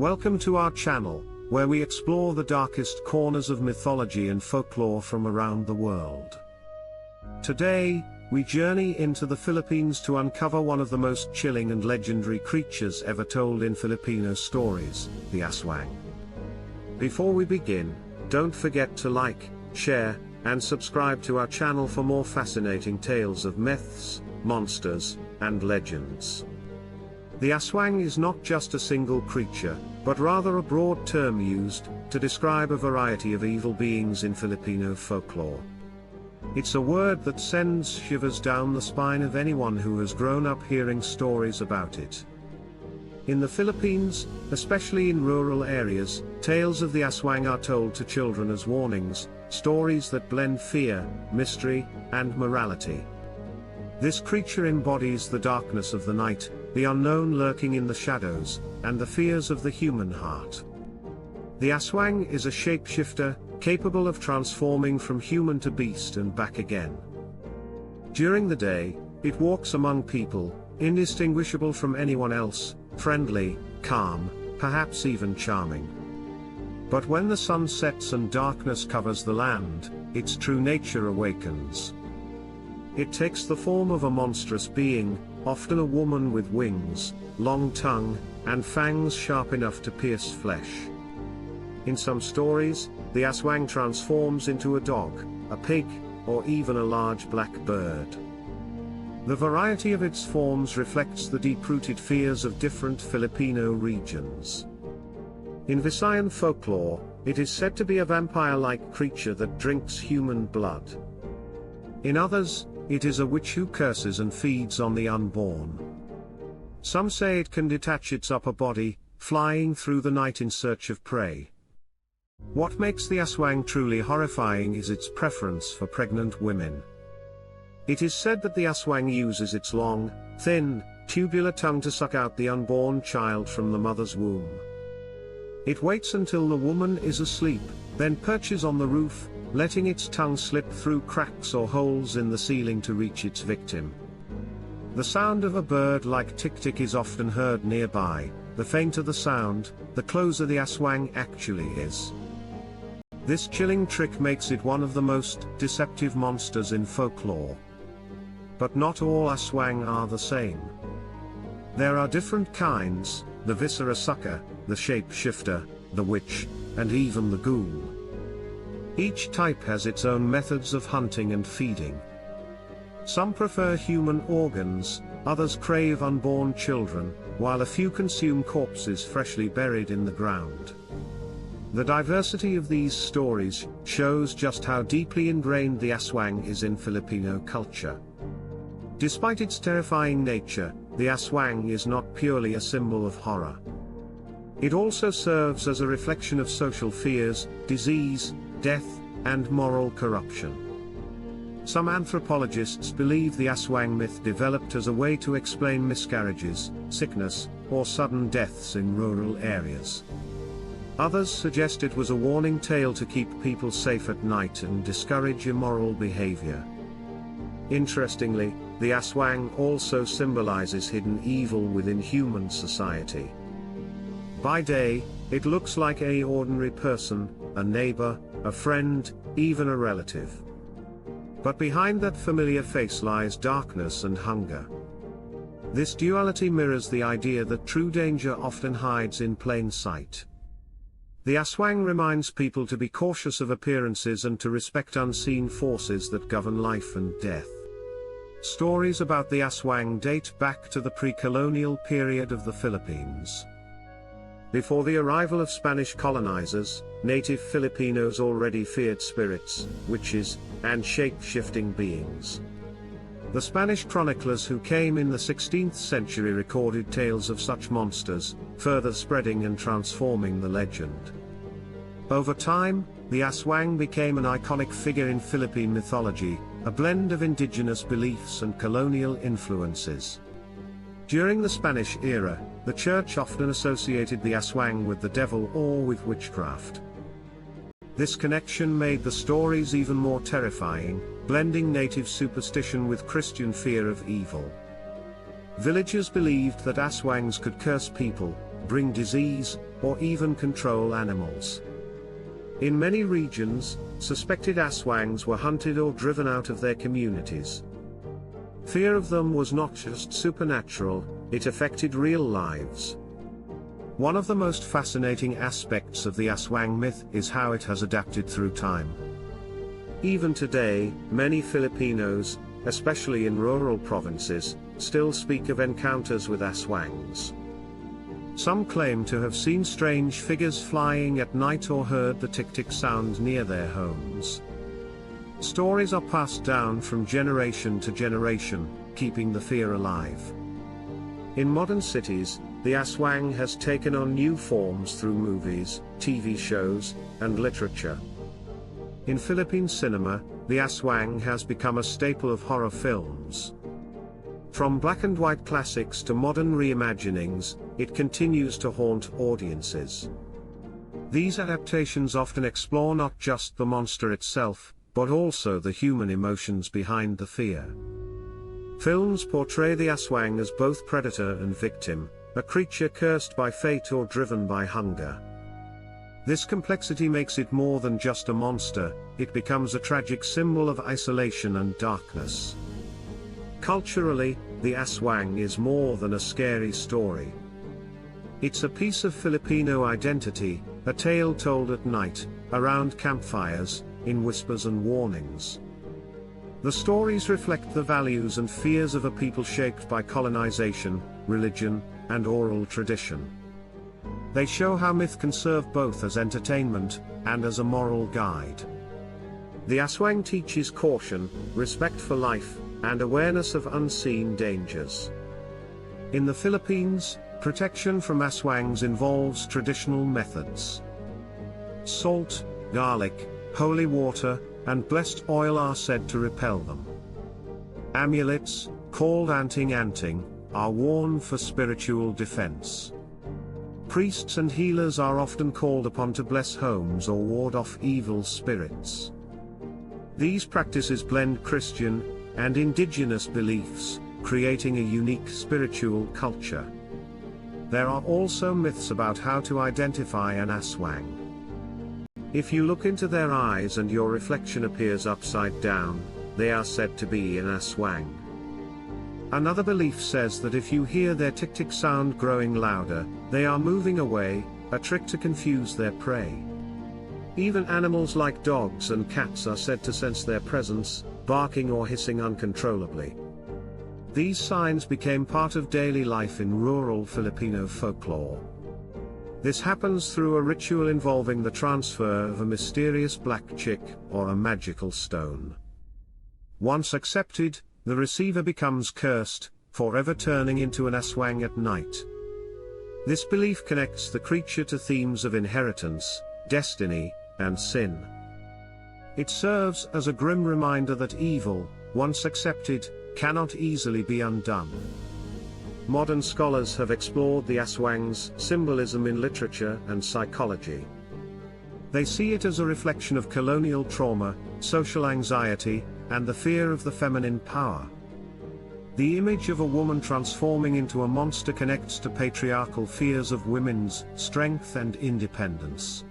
Welcome to our channel, where we explore the darkest corners of mythology and folklore from around the world. Today, we journey into the Philippines to uncover one of the most chilling and legendary creatures ever told in Filipino stories, the Aswang. Before we begin, don't forget to like, share, and subscribe to our channel for more fascinating tales of myths, monsters, and legends. The Aswang is not just a single creature, but rather a broad term used to describe a variety of evil beings in Filipino folklore. It's a word that sends shivers down the spine of anyone who has grown up hearing stories about it. In the Philippines, especially in rural areas, tales of the Aswang are told to children as warnings, stories that blend fear, mystery, and morality. This creature embodies the darkness of the night, the unknown lurking in the shadows, and the fears of the human heart. The Aswang is a shapeshifter, capable of transforming from human to beast and back again. During the day, it walks among people, indistinguishable from anyone else, friendly, calm, perhaps even charming. But when the sun sets and darkness covers the land, its true nature awakens. It takes the form of a monstrous being, often a woman with wings, long tongue, and fangs sharp enough to pierce flesh. In some stories, the Aswang transforms into a dog, a pig, or even a large black bird. The variety of its forms reflects the deep-rooted fears of different Filipino regions. In Visayan folklore, it is said to be a vampire-like creature that drinks human blood. In others, it is a witch who curses and feeds on the unborn. Some say it can detach its upper body, flying through the night in search of prey. What makes the Aswang truly horrifying is its preference for pregnant women. It is said that the Aswang uses its long, thin, tubular tongue to suck out the unborn child from the mother's womb. It waits until the woman is asleep, then perches on the roof, letting its tongue slip through cracks or holes in the ceiling to reach its victim. The sound of a bird like tick-tick is often heard nearby. The fainter the sound, the closer the Aswang actually is. This chilling trick makes it one of the most deceptive monsters in folklore. But not all Aswang are the same. There are different kinds: the viscera sucker, the shapeshifter, the witch, and even the ghoul. Each type has its own methods of hunting and feeding. Some prefer human organs, others crave unborn children, while a few consume corpses freshly buried in the ground. The diversity of these stories shows just how deeply ingrained the Aswang is in Filipino culture. Despite its terrifying nature, the Aswang is not purely a symbol of horror. It also serves as a reflection of social fears, disease, death, and moral corruption. Some anthropologists believe the Aswang myth developed as a way to explain miscarriages, sickness, or sudden deaths in rural areas. Others suggest it was a warning tale to keep people safe at night and discourage immoral behavior. Interestingly, the Aswang also symbolizes hidden evil within human society. By day, it looks like any ordinary person, a neighbor, a friend, even a relative. But behind that familiar face lies darkness and hunger. This duality mirrors the idea that true danger often hides in plain sight. The Aswang reminds people to be cautious of appearances and to respect unseen forces that govern life and death. Stories about the Aswang date back to the pre-colonial period of the Philippines. Before the arrival of Spanish colonizers, native Filipinos already feared spirits, witches, and shape-shifting beings. The Spanish chroniclers who came in the 16th century recorded tales of such monsters, further spreading and transforming the legend. Over time, the Aswang became an iconic figure in Philippine mythology, a blend of indigenous beliefs and colonial influences. During the Spanish era, the church often associated the Aswang with the devil or with witchcraft. This connection made the stories even more terrifying, blending native superstition with Christian fear of evil. Villagers believed that Aswangs could curse people, bring disease, or even control animals. In many regions, suspected Aswangs were hunted or driven out of their communities. Fear of them was not just supernatural, it affected real lives. One of the most fascinating aspects of the Aswang myth is how it has adapted through time. Even today, many Filipinos, especially in rural provinces, still speak of encounters with Aswangs. Some claim to have seen strange figures flying at night or heard the tick-tick sound near their homes. Stories are passed down from generation to generation, keeping the fear alive. In modern cities, the Aswang has taken on new forms through movies, TV shows, and literature. In Philippine cinema, the Aswang has become a staple of horror films. From black and white classics to modern reimaginings, it continues to haunt audiences. These adaptations often explore not just the monster itself, but also the human emotions behind the fear. Films portray the Aswang as both predator and victim, a creature cursed by fate or driven by hunger. This complexity makes it more than just a monster, it becomes a tragic symbol of isolation and darkness. Culturally, the Aswang is more than a scary story. It's a piece of Filipino identity, a tale told at night, around campfires, in whispers and warnings. The stories reflect the values and fears of a people shaped by colonization, religion, and oral tradition. They show how myth can serve both as entertainment and as a moral guide. The Aswang teaches caution, respect for life, and awareness of unseen dangers. In the Philippines, protection from Aswangs involves traditional methods. Salt, garlic, holy water, and blessed oil are said to repel them. Amulets, called anting-anting, are worn for spiritual defense. Priests and healers are often called upon to bless homes or ward off evil spirits. These practices blend Christian and indigenous beliefs, creating a unique spiritual culture. There are also myths about how to identify an Aswang. If you look into their eyes and your reflection appears upside down, they are said to be an Aswang. Another belief says that if you hear their tick-tick sound growing louder, they are moving away, a trick to confuse their prey. Even animals like dogs and cats are said to sense their presence, barking or hissing uncontrollably. These signs became part of daily life in rural Filipino folklore. This happens through a ritual involving the transfer of a mysterious black chick, or a magical stone. Once accepted, the receiver becomes cursed, forever turning into an Aswang at night. This belief connects the creature to themes of inheritance, destiny, and sin. It serves as a grim reminder that evil, once accepted, cannot easily be undone. Modern scholars have explored the Aswang's symbolism in literature and psychology. They see it as a reflection of colonial trauma, social anxiety, and the fear of the feminine power. The image of a woman transforming into a monster connects to patriarchal fears of women's strength and independence.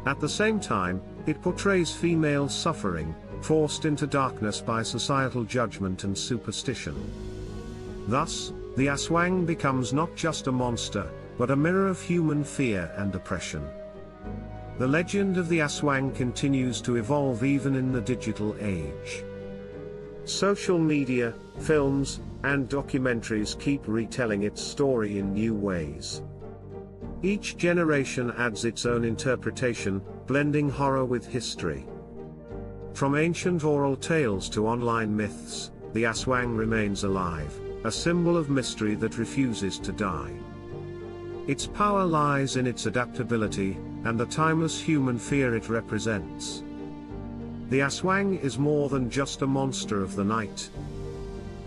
At the same time, it portrays female suffering, forced into darkness by societal judgment and superstition. Thus, the Aswang becomes not just a monster, but a mirror of human fear and oppression. The legend of the Aswang continues to evolve even in the digital age. Social media, films, and documentaries keep retelling its story in new ways. Each generation adds its own interpretation, blending horror with history. From ancient oral tales to online myths, the Aswang remains alive, a symbol of mystery that refuses to die. Its power lies in its adaptability, and the timeless human fear it represents. The Aswang is more than just a monster of the night.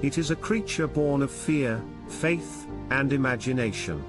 It is a creature born of fear, faith, and imagination.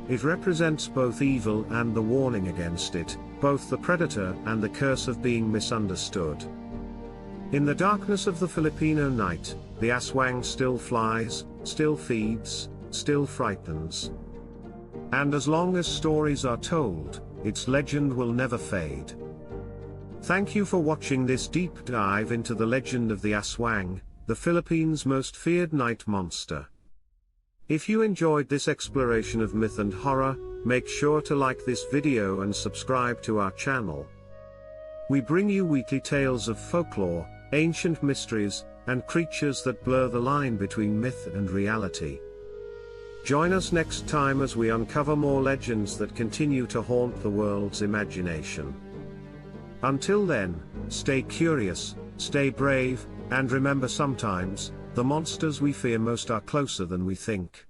It represents both evil and the warning against it, both the predator and the curse of being misunderstood. In the darkness of the Filipino night, the Aswang still flies, still feeds, still frightens. And as long as stories are told, its legend will never fade. Thank you for watching this deep dive into the legend of the Aswang, the Philippines' most feared night monster. If you enjoyed this exploration of myth and horror, make sure to like this video and subscribe to our channel. We bring you weekly tales of folklore, ancient mysteries, and creatures that blur the line between myth and reality. Join us next time as we uncover more legends that continue to haunt the world's imagination. Until then, stay curious, stay brave, and remember sometimes, the monsters we fear most are closer than we think.